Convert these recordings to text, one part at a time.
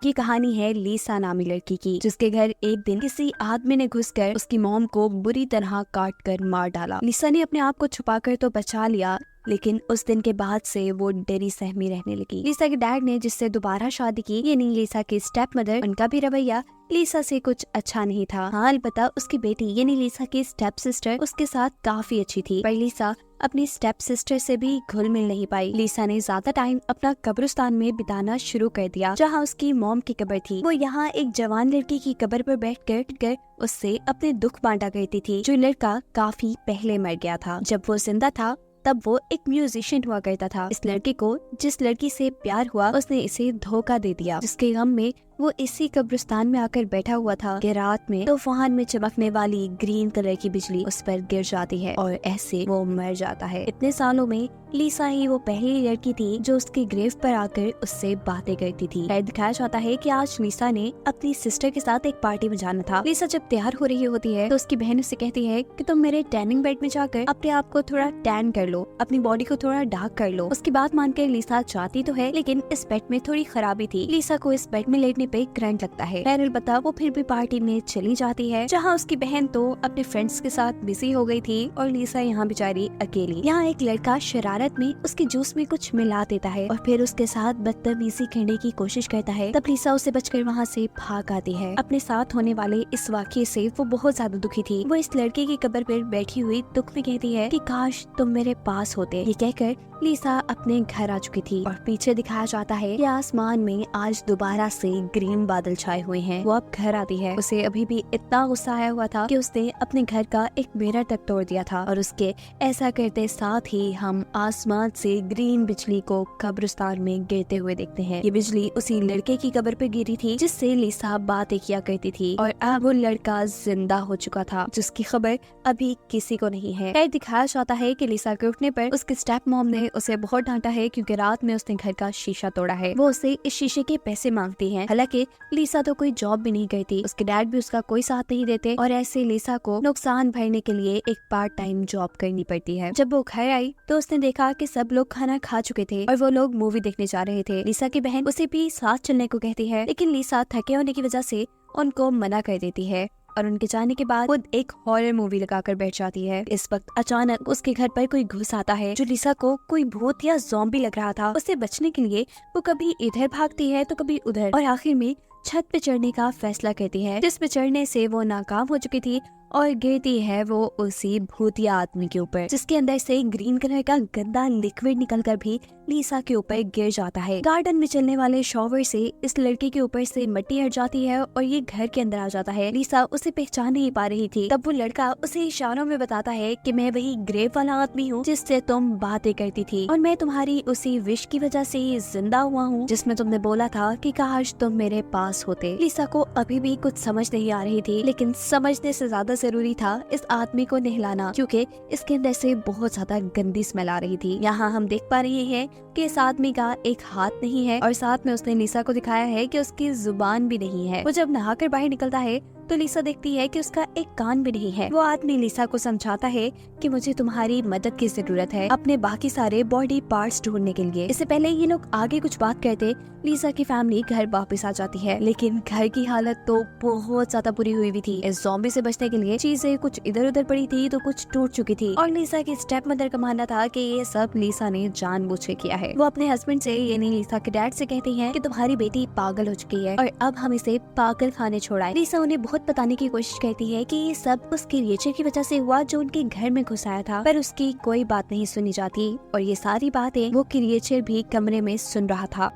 ये कहानी है लीसा नामी लड़की की, जिसके घर एक दिन किसी आदमी ने घुसकर उसकी मॉम को बुरी तरह काट कर मार डाला। लीसा ने अपने आप को छुपाकर तो बचा लिया, लेकिन उस दिन के बाद से वो डरी सहमी रहने लगी। लीसा के डैड ने जिससे दोबारा शादी की, ये नहीं लीसा की स्टेप मदर, उनका भी रवैया लीसा से कुछ अच्छा नहीं था। हाँ, अलबत्ता उसकी बेटी यानी लीसा की स्टेप सिस्टर उसके साथ काफी अच्छी थी, पर लीसा अपनी स्टेप सिस्टर से भी घुल मिल नहीं पाई। लीसा ने ज्यादा टाइम अपना कब्रिस्तान में बिताना शुरू कर दिया, जहाँ उसकी मॉम की कब्र थी। वो यहाँ एक जवान लड़की की कब्र पर बैठकर उससे अपने दुख बांटा करती थी, जो लड़का काफी पहले मर गया था। जब वो जिंदा था तब वो एक म्यूजिशियन हुआ करता था। इस लड़के को जिस लड़की से प्यार हुआ उसने इसे धोखा दे दिया, जिसके गम में वो इसी कब्रिस्तान में आकर बैठा हुआ था कि रात में तूफान में चमकने वाली ग्रीन कलर की बिजली उस पर गिर जाती है और ऐसे वो मर जाता है। इतने सालों में लीसा ही वो पहली लड़की थी जो उसके ग्रेव पर आकर उससे बातें करती थी। दिखाया जाता है कि आज लीसा ने अपनी सिस्टर के साथ एक पार्टी में जाना था। लीसा जब तैयार हो रही होती है तो उसकी बहन उससे कहती है कि तुम मेरे टैनिंग बेड में जाकर अपने आप को थोड़ा टैन कर लो, अपनी बॉडी को थोड़ा डार्क कर लो। उसकी बात मानकर लीसा चाहती तो है, लेकिन इस बेड में थोड़ी खराबी थी। लीसा को इस बेड में लेटने पे करंट लगता है। अलबत्ता वो फिर भी पार्टी में चली जाती है, जहाँ उसकी बहन तो अपने फ्रेंड्स के साथ बिजी हो गई थी और लीसा यहाँ बेचारी अकेली। यहाँ एक लड़का शरारत में उसके जूस में कुछ मिला देता है और फिर उसके साथ बदतमीजी करने की कोशिश करता है। तब लीसा उसे बचकर वहाँ से भाग आती है। अपने साथ होने वाले इस वाक़ये से वो बहुत ज्यादा दुखी थी। वो इस लड़के की कब्र पर बैठी हुई दुख में कहती है कि काश तुम मेरे पास होते। ये कहकर लीसा अपने घर आ चुकी थी और पीछे दिखाया जाता है कि आसमान में आज दोबारा से ग्रीन बादल छाए हुए हैं। वो अब घर आती है। उसे अभी भी इतना गुस्सा आया हुआ था कि उसने अपने घर का एक मिरर तक तोड़ दिया था और उसके ऐसा करते साथ ही हम आसमान से ग्रीन बिजली को कब्रिस्तान में गिरते हुए देखते हैं। ये बिजली उसी लड़के की कब्र पे गिरी थी जिससे लीसा बातें किया करती थी और अब वो लड़का जिंदा हो चुका था, जिसकी खबर अभी किसी को नहीं है। दिखाया जाता है कि लीसा के उठने पर उसके स्टेप मॉम ने उसे बहुत डांटा है, क्योंकि रात में उसने घर का शीशा तोड़ा है। वो उसे इस शीशे के पैसे मांगती है। हालांकि लीसा तो कोई जॉब भी नहीं करती, उसके डैड भी उसका कोई साथ नहीं देते और ऐसे लीसा को नुकसान भरने के लिए एक पार्ट टाइम जॉब करनी पड़ती है। जब वो घर आई तो उसने देखा कि सब लोग खाना खा चुके थे और वो लोग मूवी देखने जा रहे थे। लीसा की बहन उसे भी साथ चलने को कहती है, लेकिन लीसा थके होने की वजह से उनको मना कर देती है और उनके जाने के बाद खुद एक हॉरर मूवी लगाकर बैठ जाती है। इस वक्त अचानक उसके घर पर कोई घुस आता है, जो लीसा को कोई भूत या ज़ॉम्बी लग रहा था। उसे बचने के लिए वो कभी इधर भागती है तो कभी उधर और आखिर में छत पे चढ़ने का फैसला करती है, जिस पे चढ़ने से वो नाकाम हो चुकी थी और गिरती है वो उसी भूतिया आदमी के ऊपर, जिसके अंदर से ग्रीन कलर का गंदा लिक्विड निकलकर भी लीसा के ऊपर गिर जाता है। गार्डन में चलने वाले शॉवर से इस लड़के के ऊपर से मिट्टी हट जाती है और ये घर के अंदर आ जाता है। लीसा उसे पहचान नहीं पा रही थी। तब वो लड़का उसे इशारों में बताता है कि मैं वही ग्रेव वाला आदमी हूँ जिससे तुम बातें करती थी और मैं तुम्हारी उसी विश की वजह से ही जिंदा हुआ हूँ जिसमें तुमने बोला था कि काश तुम मेरे पास होते। लीसा को अभी भी कुछ समझ नहीं आ रही थी, लेकिन समझने से ज्यादा जरूरी था इस आदमी को नहलाना, क्योंकि इसके अंदर से बहुत ज्यादा गंदी स्मेल आ रही थी। यहाँ हम देख पा रहे हैं कि इस आदमी का एक हाथ नहीं है और साथ में उसने लीसा को दिखाया है कि उसकी जुबान भी नहीं है। वो जब नहाकर बाहर निकलता है तो लीसा देखती है कि उसका एक कान भी नहीं है। वो आदमी लीसा को समझाता है कि मुझे तुम्हारी मदद की जरूरत है अपने बाकी सारे बॉडी पार्ट्स ढूंढने के लिए। इससे पहले ये लोग आगे कुछ बात करते लीसा की फैमिली घर वापस आ जाती है, लेकिन घर की हालत तो बहुत ज्यादा बुरी हुई हुई थी। इस ज़ॉम्बी से बचने के लिए चीजें कुछ इधर उधर पड़ी थी तो कुछ टूट चुकी थी और लीसा की स्टेप मदर का मानना था कि ये सब लीसा ने जानबूझ के किया है। वो अपने हस्बैंड से यानी लीसा के डैड से कहती है कि तुम्हारी बेटी पागल हो चुकी है और अब हम इसे पागल खाने छोड़ाएं। लीसा उन्हें बहुत बताने की कोशिश करती है कि ये सब उस क्रिएचर की वजह से हुआ जो उनके घर में घुस आया था, पर उसकी कोई बात नहीं सुनी जाती और ये सारी बातें वो क्रिएचर भी कमरे में सुन रहा था।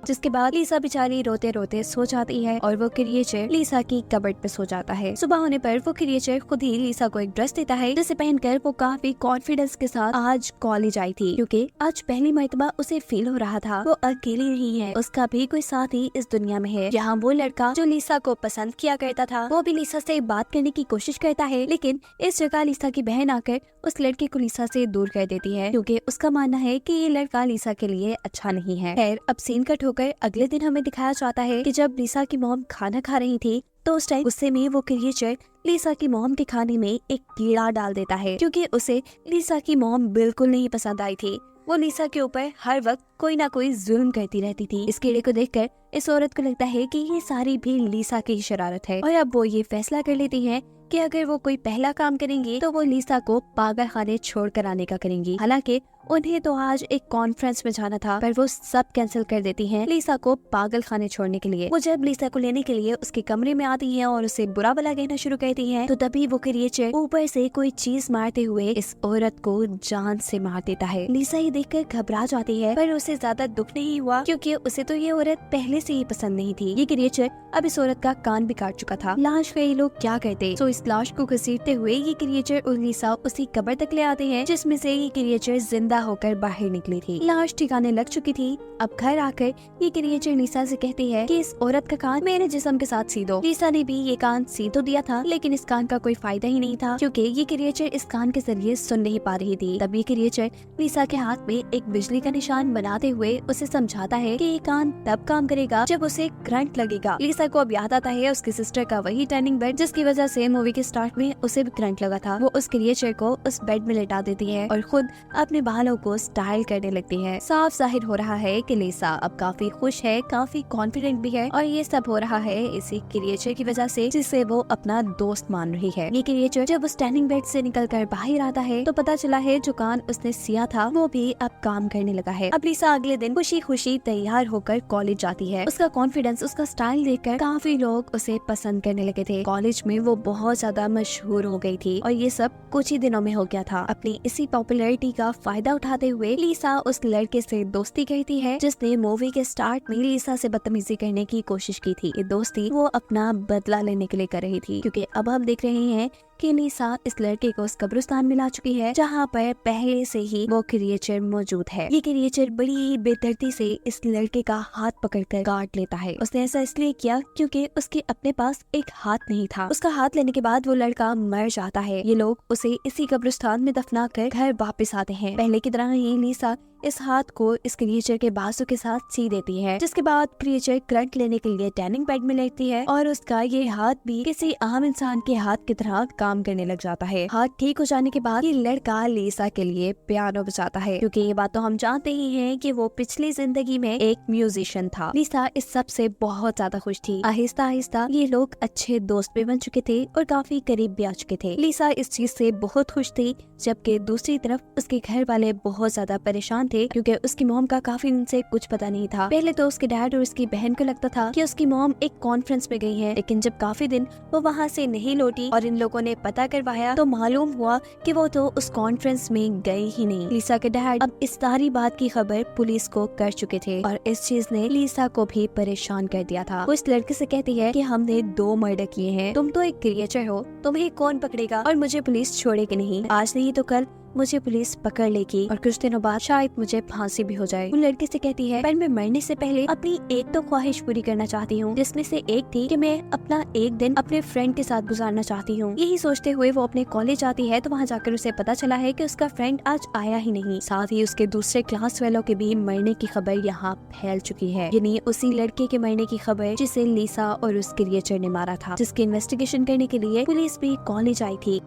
जिसके बाद लीसा बेचारी रोते रोते सो जाती है और वो क्रिएचर लीसा की कबर्ड पे सो जाता है। सुबह होने पर वो क्रिएचर खुद ही लीसा को एक ड्रेस देता है, जिसे पहनकर वो काफी कॉन्फिडेंस के साथ आज कॉलेज आई थी, क्योंकि आज पहली मर्तबा उसे फील हो रहा था वो अकेली नहीं है, उसका भी कोई साथी इस दुनिया में है। यहाँ वो लड़का जो लीसा को पसंद किया करता था वो भी लीसा से बात करने की कोशिश करता है, लेकिन इस जगह लीसा की बहन आकर उस लड़के को लीसा से दूर कर देती है, क्योंकि उसका मानना है कि ये लड़का लीसा के लिए अच्छा नहीं है। खैर, अब सीन कट होकर अगले दिन हमें दिखाया जाता है कि जब लीसा की मॉम खाना खा रही थी तो उस टाइम गुस्से में वो क्रिएचर लीसा की मॉम के खाने में एक कीड़ा डाल देता है, क्योंकि उसे लीसा की मॉम बिल्कुल नहीं पसंद आई थी। वो लीसा के ऊपर हर वक्त कोई ना कोई जुल्म करती रहती थी। इस कीड़े को देखकर इस औरत को लगता है कि ये सारी भी लीसा की ही शरारत है और अब वो ये फैसला कर लेती है कि अगर वो कोई पहला काम करेंगी तो वो लीसा को पागल खाने छोड़ कर आने का करेंगी। हालांकि उन्हें तो आज एक कॉन्फ्रेंस में जाना था, पर वो सब कैंसिल कर देती हैं लीसा को पागल खाने छोड़ने के लिए। वो जब लीसा को लेने के लिए उसके कमरे में आती हैं और उसे बुरा भला कहना शुरू करती हैं, तो तभी वो क्रिएचर ऊपर से कोई चीज मारते हुए इस औरत को जान से मार देता है। लीसा ये देखकर घबरा जाती है, पर उसे ज्यादा दुख नहीं हुआ क्योंकि उसे तो ये औरत पहले से ही पसंद नहीं थी। ये क्रिएचर अब इस औरत का कान भी काट चुका था। लाश का ये लोग क्या कहते, तो इस लाश को घसीटते हुए ये क्रिएचर और लीसा उसी कब्र तक ले आते हैं जिसमें से ये क्रिएचर जिंदा होकर बाहर निकली थी। लाश ठिकाने लग चुकी थी। अब घर आकर ये क्रिएचर लीसा से कहती है कि इस औरत का कान मेरे जिस्म के साथ सी दो। लीसा ने भी ये कान सी तो दिया था, लेकिन इस कान का कोई फायदा ही नहीं था क्योंकि ये क्रिएचर इस कान के जरिए सुन नहीं पा रही थी। तब ये क्रिएचर लीसा के हाथ में एक बिजली का निशान बनाते हुए उसे समझाता है कि ये कान तब काम करेगा जब उसे करंट लगेगा। लीसा को अब याद आता है उसकी सिस्टर का वही टर्निंग बेड जिसकी वजह से मूवी के स्टार्ट में उसे भी करंट लगा था। वो उस क्रिएचर को उस बेड में लेटा देती है और खुद अपने बालों को स्टाइल करने लगती है। साफ जाहिर हो रहा है कि लीसा अब काफी खुश है, काफी कॉन्फिडेंट भी है और ये सब हो रहा है इसी क्रिएचर की वजह से जिसे वो अपना दोस्त मान रही है। ये क्रिएचर जब उस स्टैंडिंग बेड से निकलकर बाहर आता है तो पता चला है जो कान उसने सिया था वो भी अब काम करने लगा है। अब लीसा अगले दिन खुशी खुशी तैयार होकर कॉलेज जाती है। उसका कॉन्फिडेंस, उसका स्टाइल देखकर काफी लोग उसे पसंद करने लगे थे। कॉलेज में वो बहुत ज्यादा मशहूर हो गई थी और ये सब कुछ ही दिनों में हो गया था। अपनी इसी पॉपुलैरिटी का फायदा उठाते हुए लीसा उस लड़के से दोस्ती करती है जिसने मूवी के स्टार्ट में लीसा से बदतमीजी करने की कोशिश की थी। ये दोस्ती वो अपना बदला लेने के लिए कर रही थी क्योंकि अब हम देख रहे हैं कि लीसा इस लड़के को उस कब्रिस्तान में ला चुकी है जहाँ पर पहले से ही वो क्रिएचर मौजूद है। ये क्रिएचर बड़ी ही बेदर्दी से इस लड़के का हाथ पकड़कर काट लेता है। उसने ऐसा इसलिए किया क्योंकि उसके अपने पास एक हाथ नहीं था। उसका हाथ लेने के बाद वो लड़का मर जाता है। ये लोग उसे इसी कब्रिस्तान में दफना कर घर वापस आते हैं। पहले की तरह ही लीसा इस हाथ को इस क्रिएचर के बाजू के साथ सी देती है, जिसके बाद क्रिएचर करंट लेने के लिए टैनिंग बेड में लेटती है और उसका ये हाथ भी किसी आम इंसान के हाथ की तरह काम करने लग जाता है। हाथ ठीक हो जाने के बाद ये लड़का लीसा के लिए पियानो बजाता है क्योंकि ये बात तो हम जानते ही हैं कि वो पिछली जिंदगी में एक म्यूजिशियन था। लीसा इस सब से बहुत ज्यादा खुश थी। आहिस्ता आहिस्ता ये लोग अच्छे दोस्त भी बन चुके थे और काफी करीब भी आ चुके थे। लीसा इस चीज से बहुत खुश थी, जबकि दूसरी तरफ उसके घर वाले बहुत ज्यादा परेशान थे क्योंकि उसकी मॉम का काफी दिन से कुछ पता नहीं था। पहले तो उसके डैड और उसकी बहन को लगता था कि उसकी मॉम एक कॉन्फ्रेंस में गई है, लेकिन जब काफी दिन वो वहाँ से नहीं लौटी और इन लोगों ने पता करवाया तो मालूम हुआ कि वो तो उस कॉन्फ्रेंस में गई ही नहीं। लीसा के डैड अब इस सारी बात की खबर पुलिस को कर चुके थे और इस चीज ने लीसा को भी परेशान कर दिया था। वो इस लड़के से कहती है कि हमने 2 मर्डर किए हैं, तुम तो एक क्रिएचर हो, तुम्हें कौन पकड़ेगा और मुझे पुलिस छोड़ेगी नहीं। आज नहीं तो कल मुझे पुलिस पकड़ लेगी और कुछ दिनों बाद शायद मुझे फांसी भी हो जाए। वो लड़की से कहती है पर मैं मरने से पहले अपनी एक तो ख्वाहिश पूरी करना चाहती हूँ, जिसमें से एक थी कि मैं अपना एक दिन अपने फ्रेंड के साथ गुजारना चाहती हूँ। यही सोचते हुए वो अपने कॉलेज आती है तो वहाँ जाकर उसे पता चला है कि उसका फ्रेंड आज आया ही नहीं। साथ ही उसके दूसरे क्लास वालों के भी मरने की खबर यहाँ फैल चुकी है, यानी उसी लड़के के मरने की खबर जिसे लीसा और उस क्रिएचर ने मारा था, जिसकी इन्वेस्टिगेशन करने के लिए पुलिस भी कॉलेज आई थी।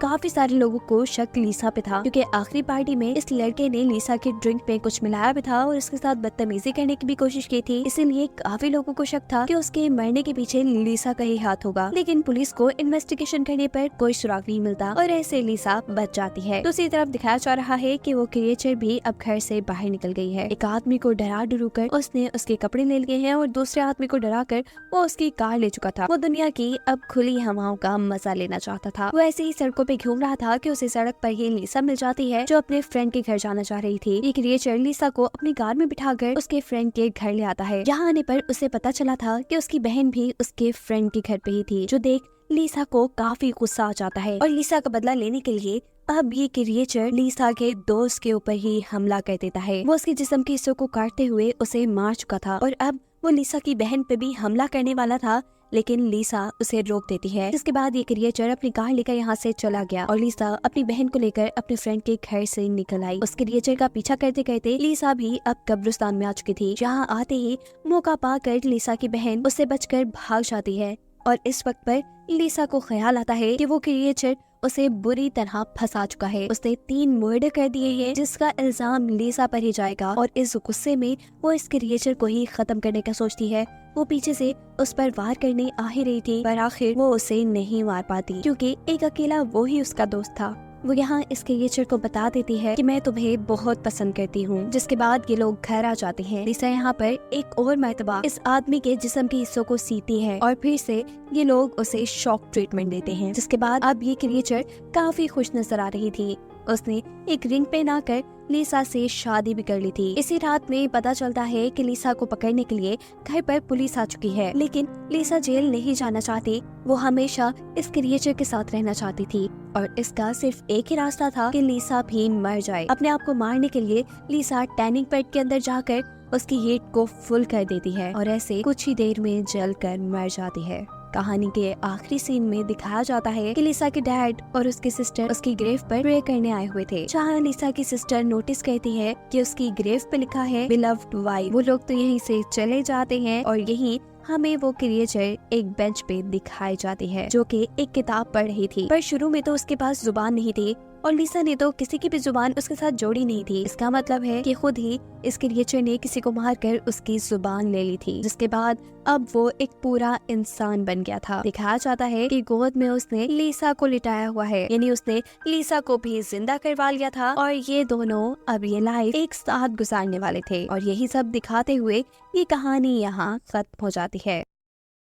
काफी सारे लोगों को शक लीसा पे था क्योंकि आखिरी पार्टी में इस लड़के ने लीसा के ड्रिंक में कुछ मिलाया भी था और इसके साथ बदतमीजी करने की भी कोशिश की थी। इसीलिए काफी लोगों को शक था कि उसके मरने के पीछे लीसा का ही हाथ होगा, लेकिन पुलिस को इन्वेस्टिगेशन करने पर कोई सुराग नहीं मिलता और ऐसे लीसा बच जाती है। दूसरी तरफ दिखाया जा रहा है कि वो क्रिएचर भी अब घर से बाहर निकल गई है। एक आदमी को डरा डरू कर उसने उसके कपड़े ले लिए हैं और दूसरे आदमी को डरा कर वो उसकी कार ले चुका था। वो दुनिया की अब खुली हवाओं का मजा लेना चाहता था। वो ऐसे ही सड़कों पे घूम रहा था कि उसे सड़क पर ही लीसा मिल जाती है जो अपने फ्रेंड के घर जाना चाह रही थी। ये क्रिएचर लीसा को अपनी कार में बिठाकर उसके फ्रेंड के घर ले आता है। यहाँ आने पर उसे पता चला था कि उसकी बहन भी उसके फ्रेंड के घर पे ही थी, जो देख लीसा को काफी गुस्सा आ जाता है और लीसा का बदला लेने के लिए अब ये क्रिएचर लीसा के दोस्त के ऊपर ही हमला कर देता है। वो उसके जिस्म के हिस्सों को काटते हुए उसे मार चुका था और अब वो लीसा की बहन पे भी हमला करने वाला था, लेकिन लीसा उसे रोक देती है। जिसके बाद ये क्रिएचर अपनी कार लेकर यहाँ से चला गया और लीसा अपनी बहन को लेकर अपने फ्रेंड के घर से निकल आई। उस क्रिएचर का पीछा करते करते लीसा भी अब कब्रिस्तान में आ चुकी थी। जहाँ आते ही मौका पाकर लीसा की बहन उससे बचकर भाग जाती है और इस वक्त पर लिसा को ख्याल आता है कि वो क्रिएचर उसे बुरी तरह फंसा चुका है। उसने 3 मर्डर कर दिए हैं जिसका इल्जाम लिसा पर ही जाएगा और इस गुस्से में वो इस क्रिएचर को ही खत्म करने का सोचती है। वो पीछे से उस पर वार करने आ ही रही थी पर आखिर वो उसे नहीं मार पाती क्योंकि एक अकेला वो ही उसका दोस्त था। वो यहाँ इस क्रिएचर को बता देती है कि मैं तुम्हें बहुत पसंद करती हूँ, जिसके बाद ये लोग घर आ जाते हैं। लिसा यहाँ पर एक और मर्तबा इस आदमी के जिस्म के हिस्सों को सीती है और फिर से ये लोग उसे शॉक ट्रीटमेंट देते हैं, जिसके बाद अब ये क्रिएचर काफी खुश नजर आ रही थी। उसने एक रिंग पहना कर लिसा से शादी भी कर ली थी। इसी रात में पता चलता है कि लिसा को पकड़ने के लिए घर पर पुलिस आ चुकी है, लेकिन लिसा जेल नहीं जाना चाहती। वो हमेशा इस क्रिएचर के साथ रहना चाहती थी और इसका सिर्फ एक ही रास्ता था कि लिसा भी मर जाए। अपने आप को मारने के लिए लिसा टैनिंग पेड के अंदर जाकर उसकी हीट को फुल कर देती है और ऐसे कुछ ही देर में जलकर मर जाती है। कहानी के आखिरी सीन में दिखाया जाता है कि लिसा के डैड और उसकी सिस्टर उसकी ग्रेव पर प्रे करने आए हुए थे। जहाँ लिसा की सिस्टर नोटिस करती है कि उसकी ग्रेव पे लिखा है बिलव्ड वाइफ। वो लोग तो यहीं से चले जाते हैं और यहीं हमें वो क्रिएचर एक बेंच पे दिखाई जाती है जो कि एक किताब पढ़ रही थी, पर शुरू में तो उसके पास जुबान नहीं थी और लिसा ने तो किसी की भी जुबान उसके साथ जोड़ी नहीं थी। इसका मतलब है कि खुद ही इस क्रिएचर ने किसी को मारकर उसकी जुबान ले ली थी, जिसके बाद अब वो एक पूरा इंसान बन गया था। दिखाया जाता है कि गोद में उसने लिसा को लिटाया हुआ है, यानी उसने लिसा को भी जिंदा करवा लिया था और ये दोनों अब ये लाइफ एक साथ गुजारने वाले थे। और यही सब दिखाते हुए ये कहानी यहाँ खत्म हो जाती है।